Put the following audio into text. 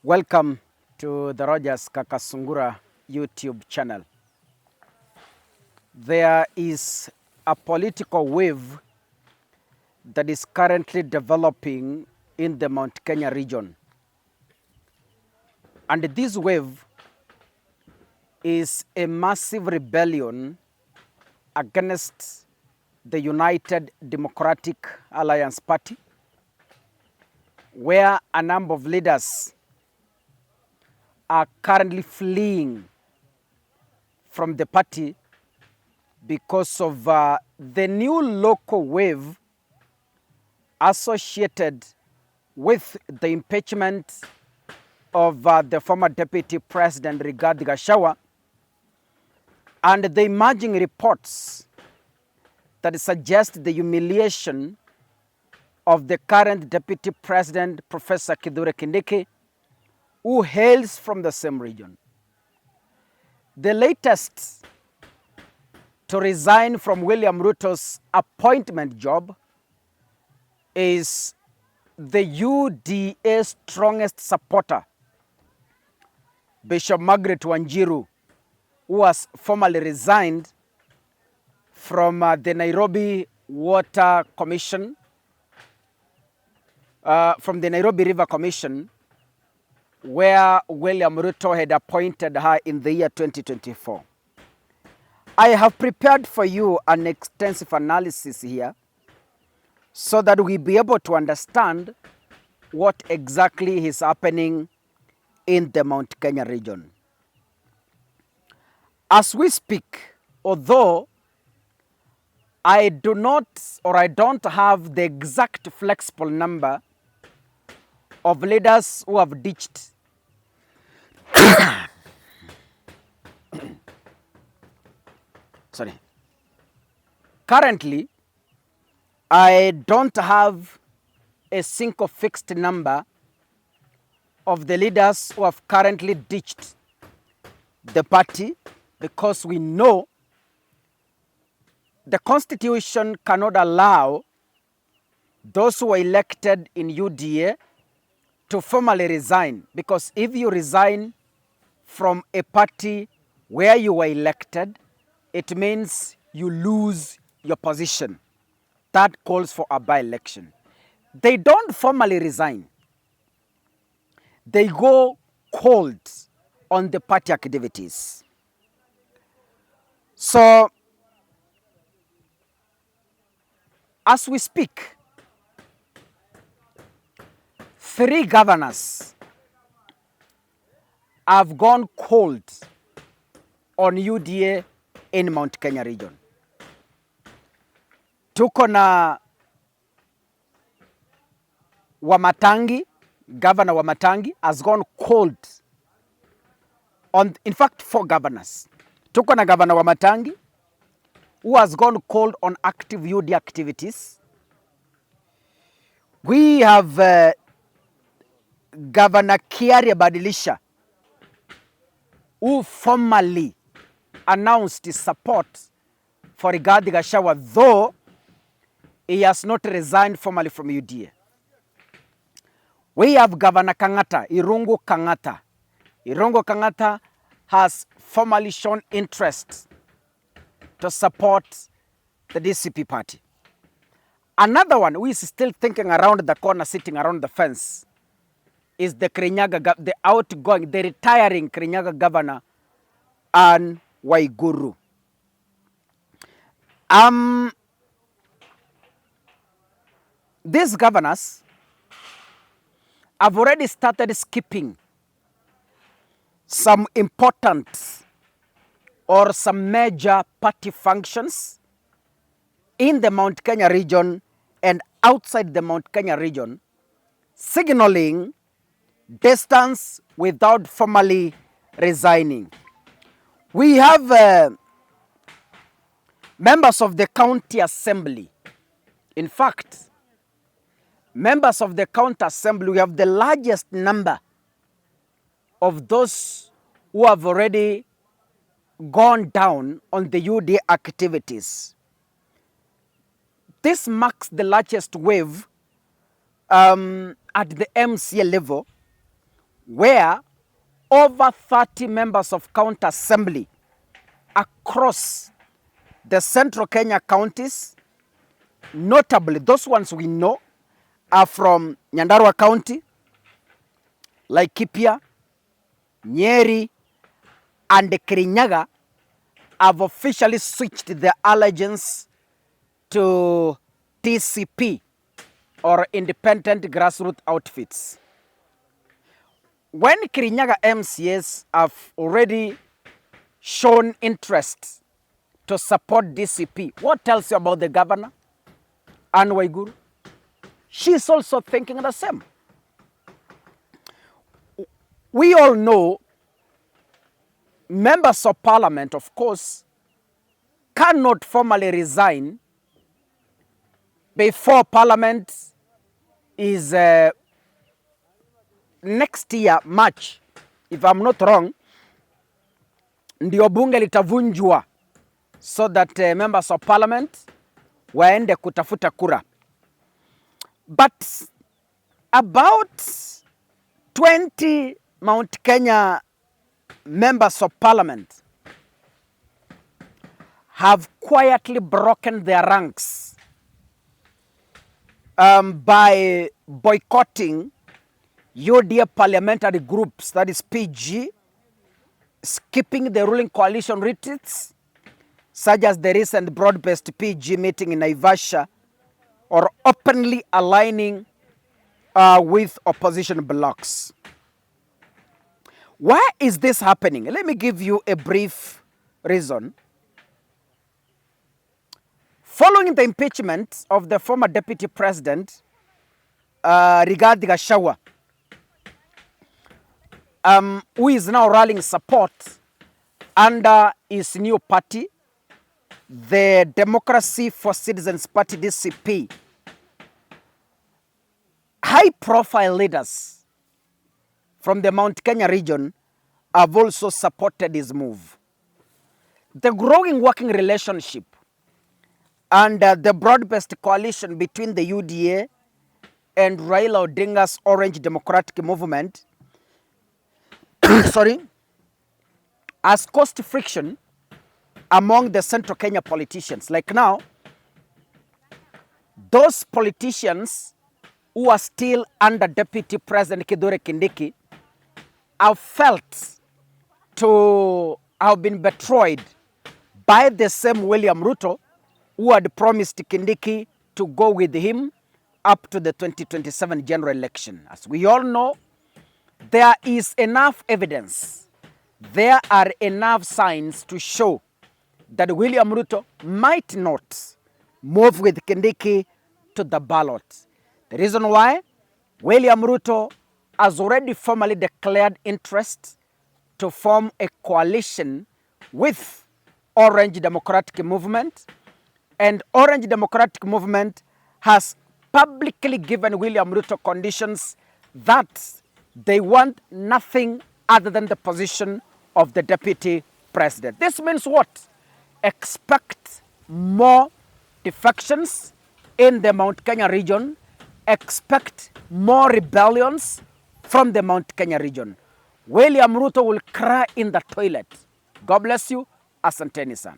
Welcome to the Rogers Kakasungura YouTube channel. There is a political wave that is currently developing in the Mount Kenya region. And this wave is a massive rebellion against the United Democratic Alliance Party, where a number of leaders are currently fleeing from the party because of the new local wave associated with the impeachment of the former Deputy President Rigathi Gachagua and the emerging reports that suggest the humiliation of the current Deputy President, Professor Kithure Kindiki, who hails from the same region. The latest to resign from William Ruto's appointment job is the UDA's strongest supporter, Bishop Margaret Wanjiru, who has formally resigned from the Nairobi Water Commission, from the Nairobi River Commission, where William Ruto had appointed her in the year 2024. I have prepared for you an extensive analysis here so that we'll be able to understand what exactly is happening in the Mount Kenya region. As we speak, although I don't have the exact flexible number of leaders who have ditched Currently, I don't have a single fixed number of the leaders who have currently ditched the party, because we know the Constitution cannot allow those who are elected in UDA to formally resign, because if you resign from a party where you were elected, it means you lose your position. That calls for a by-election. They don't formally resign. They go cold on the party activities. So, as we speak, 3 governors have gone cold on UDA in Mount Kenya region. Tuko na Wamatangi, Governor Wamatangi has gone cold on, in fact, 4 governors. Tuko na Governor Wamatangi, who has gone cold on active UDA activities. We have Governor Kiaria Badilisha, who formally announced his support for Rigathi Gachagua, though he has not resigned formally from UDA. We have Governor Kang'ata, Irungu Kang'ata. Irungu Kang'ata has formally shown interest to support the DCP party. Another one who is still thinking around the corner, sitting around the fence, is the the retiring Kirinyaga governor, Anne Waiguru. These governors have already started skipping some important or some major party functions in the Mount Kenya region and outside the Mount Kenya region, signaling distance without formally resigning. We have members of the county assembly. In fact, members of the county assembly, we have the largest number of those who have already gone down on the UDA activities. This marks the largest wave at the MCA level, where over 30 members of county assembly across the central Kenya counties, notably those ones we know are from Nyandarua County, Laikipia, Nyeri, and Kirinyaga, have officially switched their allegiance to TCP, or Independent Grassroots Outfits. When Kirinyaga MCAs have already shown interest to support DCP, what tells you about the governor, Anne Waiguru? She's also thinking the same. We all know members of parliament, of course, cannot formally resign before parliament is next year, March, if I'm not wrong, ndio bunge litavunjwa so that members of parliament waende kutafuta kura. But about 20 Mount Kenya members of parliament have quietly broken their ranks by boycotting UDA parliamentary groups, that is PG, skipping the ruling coalition retreats, such as the recent broad-based PG meeting in Naivasha, or openly aligning with opposition blocs. Why is this happening? Let me give you a brief reason. Following the impeachment of the former deputy president, Rigathi Gachagua, who is now rallying support under his new party, the Democracy for Citizens Party, DCP, high-profile leaders from the Mount Kenya region have also supported his move. The growing working relationship and the broad-based coalition between the UDA and Raila Odinga's Orange Democratic Movement has caused friction among the Central Kenya politicians. Like now, those politicians who are still under Deputy President Kithure Kindiki have felt to have been betrayed by the same William Ruto, who had promised Kindiki to go with him up to the 2027 general election. As we all know, there is enough evidence, there are enough signs to show that William Ruto might not move with Kindiki to the ballot. The reason why William Ruto has already formally declared interest to form a coalition with Orange Democratic Movement, and Orange Democratic Movement has publicly given William Ruto conditions that they want nothing other than the position of the deputy president. This means what? Expect more defections in the Mount Kenya region. Expect more rebellions from the Mount Kenya region. William Ruto will cry in the toilet. God bless you. Asanteni sana.